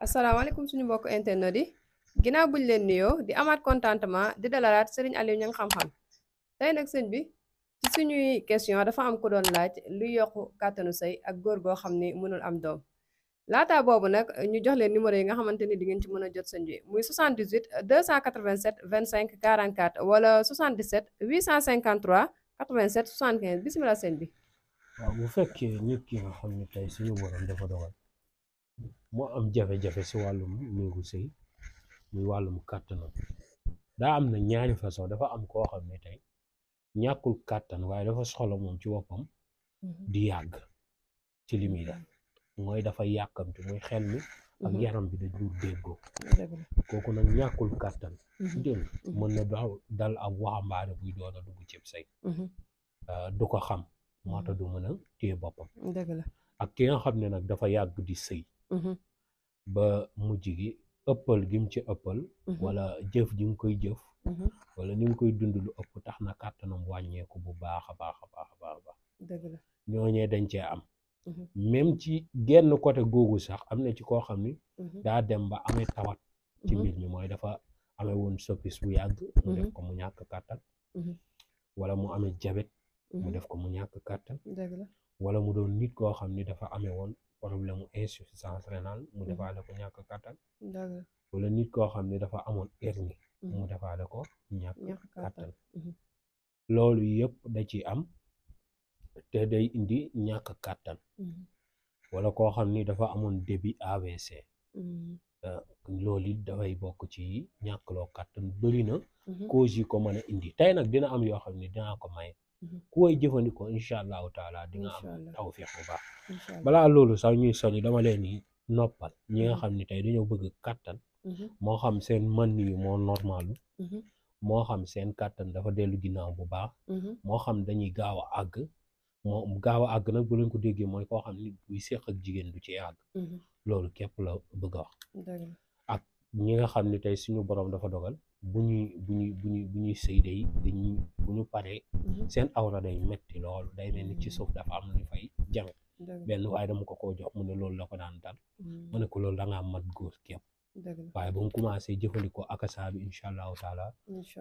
asalaamaaleykum suñu mbokk internet yi ginnaaw buñ leen nuyoo di amaat contentement di dalalaat Serigne Aliou Niang xam-xam tey nag sëñ bi ci suñuy question dafa am ku doon laaj luy yokku kàttanu sëy ak góor goo xam ni mënul am doom laata boobu nag ñu jox leen numéro yi nga xamante ni di ngeen ci mën a jot sëñ bi muy 78 287 25 44 wala 77 853 87 75 bisimilah sëñ bi. waaw bu fekkee nit ki nga xam ne tey suñu borom dafa dogal moo am jafe-jafe si wàllum néegu sëy muy wàllum kàttanam daa am na ñaari façon dafa am koo xam ne tey ñàkkul kàttan waaye dafa soxla moom ci boppam di yàgg ci li muy def mooy dafa yàkkamti muy xel mi ak yaram bi dañu déggoo kooku nag ñàkkul kàttan dégg mën na dal ab waxambaane buy doon a dugg cib sëy du ko xam moo tax du mën a téye boppam ak ki nga xam ne nag dafa yàgg di sëy ba mujj gi ëppal gi mu ci ëppal wala jëf ji nga koy jëf wala ni nga koy dund lu ëpp tax na kàttanam wàññeeku bu baax a baax a baax a baax a baax ñooñee dañ cee am même ci genn côté googu sax am na ci koo xam ni daa dem ba amee tawat ci mbir mi mooy dafa amee woon soppis bu yàgg mu def ko mu ñàkk kàttan wala mu amee jabet mu def ko mu ñàkk kàttan wala mu doon nit koo xam ni dafa amee woon problème mu insuffisance rénale mu defaale ko ñàkk kàttan wala nit koo xam ni dafa amoon hernie mu defaale ko ñàkk kàttan loolu yëpp da ci am te day indi ñàkk kàttan wala koo xam ni dafa amoon début AVC loolu it dafay bokk ci ñàkkloo kàttan bëri na cause yi ko mën a indi tey nag dina am yoo xam ne dinaa ko maye ku koy jëfandikoo incha allahu taala di nga am tawfiq bu baax balaa loolu sax ñuy sori dama leen ni noppal ñi nga xam ne tey dañoo bëgg kàttan moo xam seen man yi moo normalu moo xam seen kàttan dafa dellu ginnaaw bu baax moo xam dañuy gaaw a àgg moo gaaw a àgg nag bu leen ko déggee mooy koo xam ni buy séq ak jigéen du ci àgg loolu képp la bëgg a wax ak ñi nga xam ne tey suñu borom dafa dogal bu ñuy sëy day dañuy bu ñu paree seen awra day metti loolu day mel ni ci suuf dafa am lu fay jame benn waaye dama ko koo jox mu ne loolu la ko daan dal mu ne ko loolu da ngaa mat góor képp waaye ba mu commencé jëfandikoo akasa bi incha allahu taala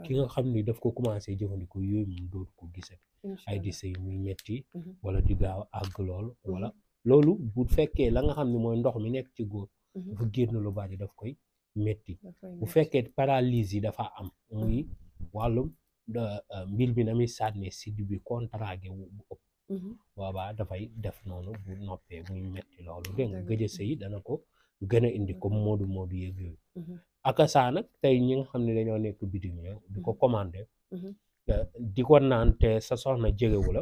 ki nga xam ni daf ko commencé jëfandikoo yooyu moom dootu ko gisati ay di sëy muy metti wala di gaaw àgg loolu wala loolu bu fekkee la nga xam ne mooy ndox mi nekk ci góor dafa génn lu bari daf koy metti bu fekkee paralysie yi dafa am muy wàllum mbir mi na muy sànne siddi bi contracté wu bu ëpp boobaa dafay def noonu bu noppee muy metti loolu dégg nga gëj a sëy dana ko gën a indi comme moodu yeeg yooyu akasa nag tey ñi nga xam ne dañoo nekk bitim réew di ko commandé di ko naan te sa soxna jegewu la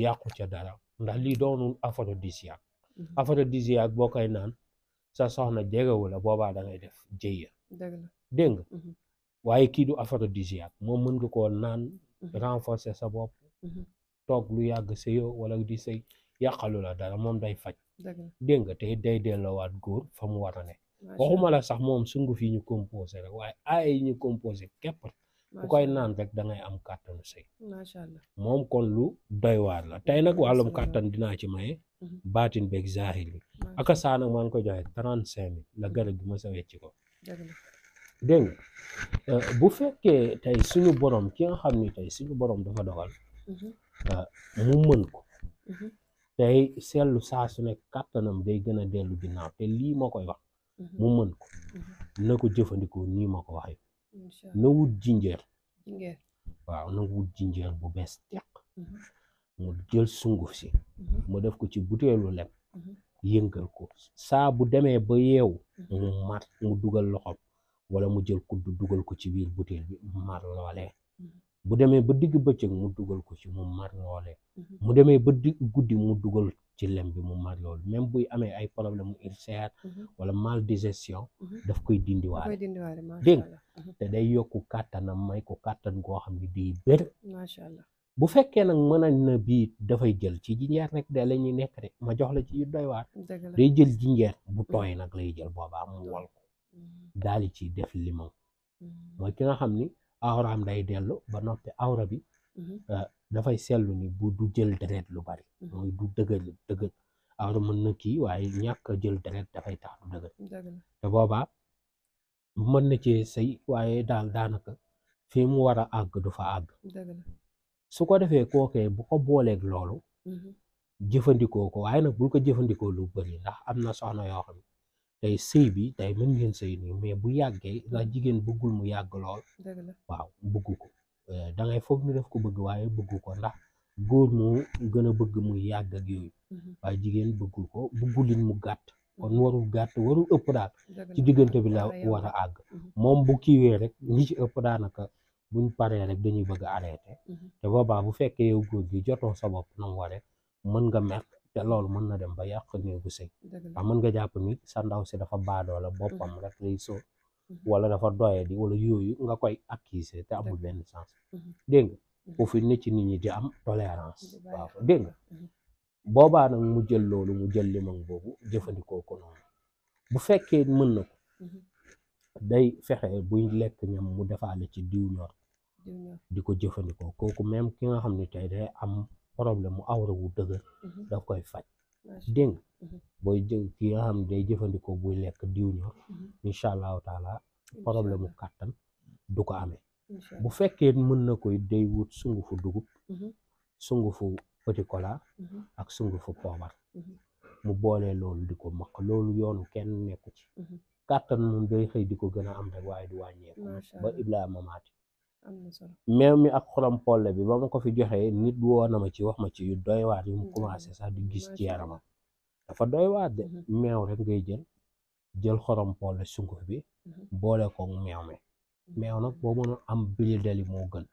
yàqu ca dara ndax lii doonul aphrodisiaque boo koy naan sa soxna jegewu la boobaa da ngay def jëya dégg nga waaye kii du aphrodisiaque moom mën nga koo naan renforcer sa bopp toog lu yàgg sëyo wala di sëy yàqalu la dara moom day faj dégg nga te day delloowaat góor fa mu war a ne waxuma la sax moom sunguf yi ñu composé rek waaye ay yi ñu composé képp ku koy naan rek da ngay am kàttanu sëy moom kon lu doy waar la tey nag wàllum kàttan dinaa ci maye baatin beeg zahir bi aka saa nag maa ngi ko joxe 35 000 la garab gi ma sa wecci ko dégg nga bu fekkee tey suñu borom ki nga xam ni tey suñu borom dafa dogal mu mën ko tey seetlu saa su nekk kàttanam day gën a dellu ginnaaw te lii ma koy wax mu mën ko na ko jëfandikoo nii ma ko waxee na wut jinjeer waaw na wut jinjeer bu bees teq mu jël sunguf si mu def ko ci buteelu lem yëngal ko saa bu demee ba yeewu mu mar mu dugal loxoom wala mu jël kudd dugal ko ci biir buteel bi mar loolee bu demee ba digg bëccëg mu dugal ko ci mu mar loolee mu demee ba digg guddi mu dugal ci lem bi mu mar loolu même buy amee ay problème mu ulcère wala mal digestion daf koy dindiwaale dégg te day yokku kàttanam may ko kàttan goo xam ne day bér bu fekkee nag mën na bii dafay jël ci jinjeer rek de la ñuy nekk rek ma jox la ci yu doy waar day jël jinjeer bu tooy nag lay jël boobaa mu wol ko daal di ci def limon mooy ki nga xam ni awraam day dellu ba noppi awra bi dafay seetlu ni bu du jël deret lu bari mooy du dëgër awra mën na kii waaye ñàkk a jël deret dafay tax du dëgër dëgg la te boobaa mën na cee sëy waaye daal daanaka fii mu war a àgg du fa àgg dëgg la su ko defee kookee bu ko booleeg loolu jëfandikoo ko waaye nag bul ko jëfandikoo lu bëri ndax am na soxna yoo xam ne tey sëy bi tey mën ngeen sëy nii mais bu yàggee ndax jigéen bëggul mu yàgg lool dëgg la waaw bëgg ko da ngay foog ni def ko bëgg waaye bëgg ko ndax góor moo gën a bëgg muy yàgg ak yooyu waaye jigéen bëggul ko bëggulin mu gàtt kon warul gàtt warul ëpp daal ci diggante bi la war a àgg moom bu kiiwee rek ñi ci ëpp daanaka buñ paree rek dañuy bëgg a arrêté te boobaa bu fekkee yow góor gi jotoo sa bopp na mu waree mën nga mer te loolu mën na dem ba yàq néegu sëy waaw mën nga jàpp ni sa ndaw si dafa baadoola boppam rek lay soo wala dafa doye di wala yooyu nga koy accuser te amul benn sens dégg nga foofu ne ci nit ñi di am tolérance waaw dégg nga boobaa nag mu jël loolu mu jël limon boobu jëfandikoo ko noonu bu fekkee mën na ko day fexe buy lekk ñam mu defaale ci diw ñor di ko jëfandikoo kooku même ki nga xam ne tey day am problème mu awra wu dëgër daf koy faj dégg nga booy jël ki nga xam ne day jëfandikoo buy lekk diw ñor incha allahu taala problème mu kàttan du ko amee bu fekkee mën na koy day wut sungufu dugub sungufu petit cola ak sungufu poobar mu boolee loolu di ko maq loolu yoonu kenn nekku ci kàttan moom day xëy di ko gën a am rek waaye du wàññeeku ba Ibrahima maati meew mi ak xorom polle bi ba ma ko fi joxee nit woo na ma ci wax ma ci yu doy waar yu mu commencé sax di gis ci yaramam dafa doy waar de meew rek ngay jël xorom polle sunguf bi boole ko meew mi meew nag boo mënoon am bili deli moo gën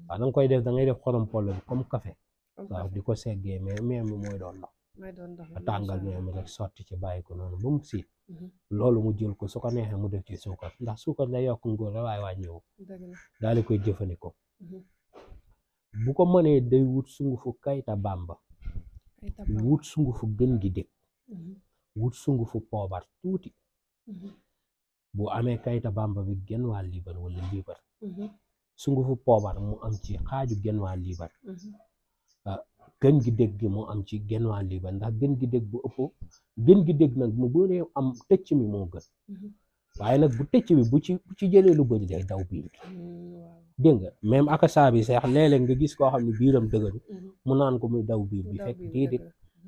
waaw da nga koy def da ngay def xorom polle bi comme café waaw di ko seggee mais meew mi mooy doon ndox a tàngal meew mi rek sotti ci bàyyi ko noonu ba mu siit loolu mu jël ko su ko neexee mu def ci suukar ndax suukar day yokk ngóor la waaye wàññiwu daal di koy jëfandikoo bu ko mënee day wut sungufu kayta bamba wut sungufu gën gi dëkk wut sungufu poobar tuuti bu amee kayta bamba bi genn waa liibar wala liibar sungufu poobar mu am ci xaaju genn waa liibar gën gi dégg gi moo am ci genn waa liibar ndax gën gi dégg bu ëpp gën gi dégg nag mu bëree am tëcc mi moo gën waaye nag bu tëcc bi bu ci jëlee lu bëri day daw biir dégg nga même akasa bi sax léeg-léeg nga gis koo xam ne biiram dëgëru mu naan ko muy daw biir bi fekk déedéet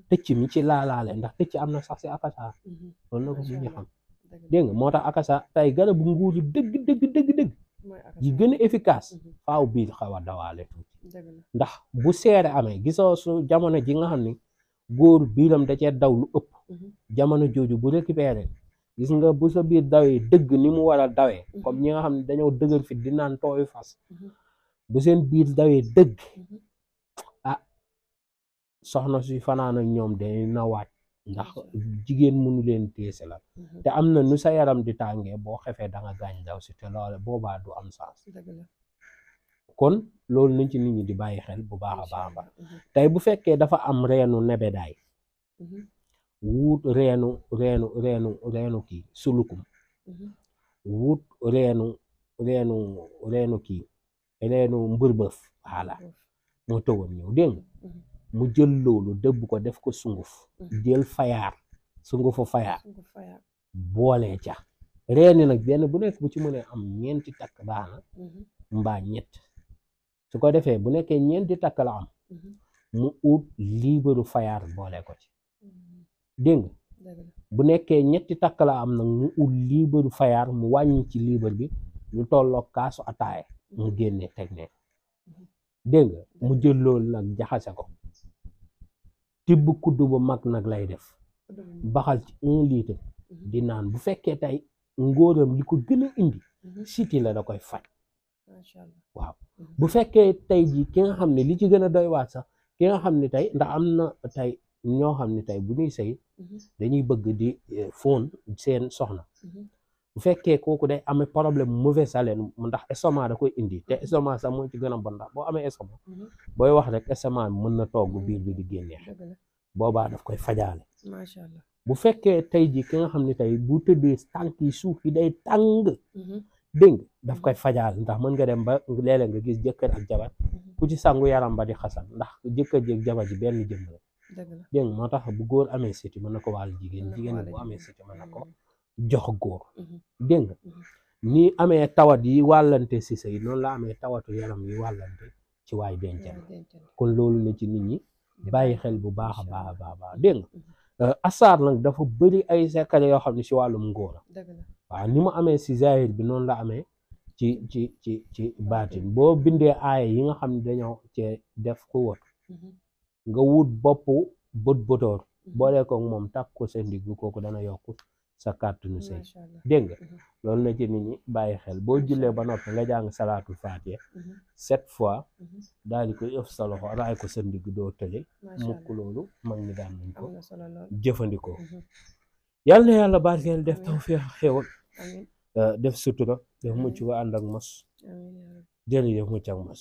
tëcc mi ci laalaale ndax tëcc am na sax si akasa loolu na ko nit ñi xam dégg nga moo tax akasa tey garabu nguur yi dëgg yi gën a efficace faaw biir xaw a dawaale tuuti ndax bu seere amee gisoo su jamono ji nga xam ne góor biiram da cee daw lu ëpp jamono jooju bu récupéré gis nga bu sa biir dawee dëgg ni mu war a dawee comme ñi nga xam ne dañoo dëgër fit di naan tooyu fas bu seen biir dawee dëgg ah soxna si fanaan ak ñoom day na waaj ndax jigéen mënu leen teese la te am na nu sa yaram di tàngee boo xefee da nga gaañ daw si te loole boobaa du am sens kon loolu nañ ci nit ñi di bàyyi xel bu baax a baax a baax tey bu fekkee dafa am reenu nebedaay wut reenu kii sulukum wut reenu kii reenu mbërbëf voilà moo tëwoon ñëw dégg nga mu jël loolu dëbb ko def ko sunguf jël fayaar sungufu fayaar boole ca reeni nag benn bu nekk bu ci mënee am ñeenti takk baana mbaa ñett su ko defee bu nekkee ñeenti takk la am mu ut liibaru fayaar boole ko ci dégg nga bu nekkee ñetti takk la am nag mu ut liibaru fayaar mu wàññi ci liibar bi lu tolloog kaasu ataaye mu génne teg ne dégg nga mu jël loolu nag jaxase ko tibb kuddu bu mag nag lay def baxal ci 1 litre di naan bu fekkee tey ngóoram li ko gën a indi siti la da koy faj waaw bu fekkee tey ji ki nga xam ne li ci gën a doy waat sax ki nga xam ne tey ndax am na tey ñoo xam ne tey bu ñuy sëy dañuy bëgg di fóon seen soxna bu fekkee kooku day amee problème mauvaise haleine ndax estomac da koy indi te estomac sax moo ci gën a bon ndax boo amee estomac booy wax rek estomac bi mën na togg biir bi di génnee boobaa daf koy fajaale macha allah bu fekkee tey ji ki nga xam ne tey bu tëddee tànk yi suuf yi day tàng dégg daf koy fajaale ndax mën nga dem ba léeg-léeg nga gis jëkkër ak jabar ku ci sangu yaram ba di xasan ndax jëkkër ji ak jabar ji benn jëm la dégg nga moo tax bu góor amee siti mën na ko wàll jigéen jigéen bu amee siti mën na ko jox góor dégg nga ni amee tawat yi wàllante si sëy noonu la amee tawatu yaram yi wàllante ci waay dencal kon loolu la ci nit ñi bàyyi xel bu baax a baax a baax dégg nga asaar nag dafa bëri ay sekkale yoo xam ne si wàllum ngóora waaw ni mu amee si zahir bi noonu la amee ci baatin boo bindee aaya yi nga xam ne dañoo cee def ku wot nga wut bopp bëtoor boole ko moom takk ko sa ndigg kooku dana yokk sa kàttanu sëy dégg nga loolu la ci nit ñi bàyyi xel boo jullee ba noppi nga jàng salaatul faatiha 7 fois daal di koy ëf sa loxo raay ko sa ndigg doo tële mukk loolu mag ñi daan nañ ko jëfandikoo yàlla na yàlla barkeel def tawfiix xéwal def sutura def mucc ba ànd ak mos jërëjëf mucc ak mos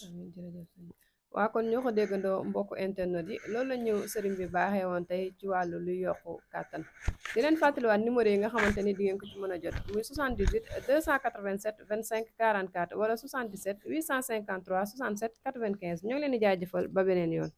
waa kon ñoo ko déggandoo mbokku internet yi loolu la ñu sëriñ bi baaxee woon tey ci wàllu luy yokku kàttan di leen fàttaliwaat numéro yi nga xamante ni di ngeen ko ci mën a jot muy 78 287 25 44 wala 77 853 67 95 ñoo ngi leen di jaajëfal ba beneen yoon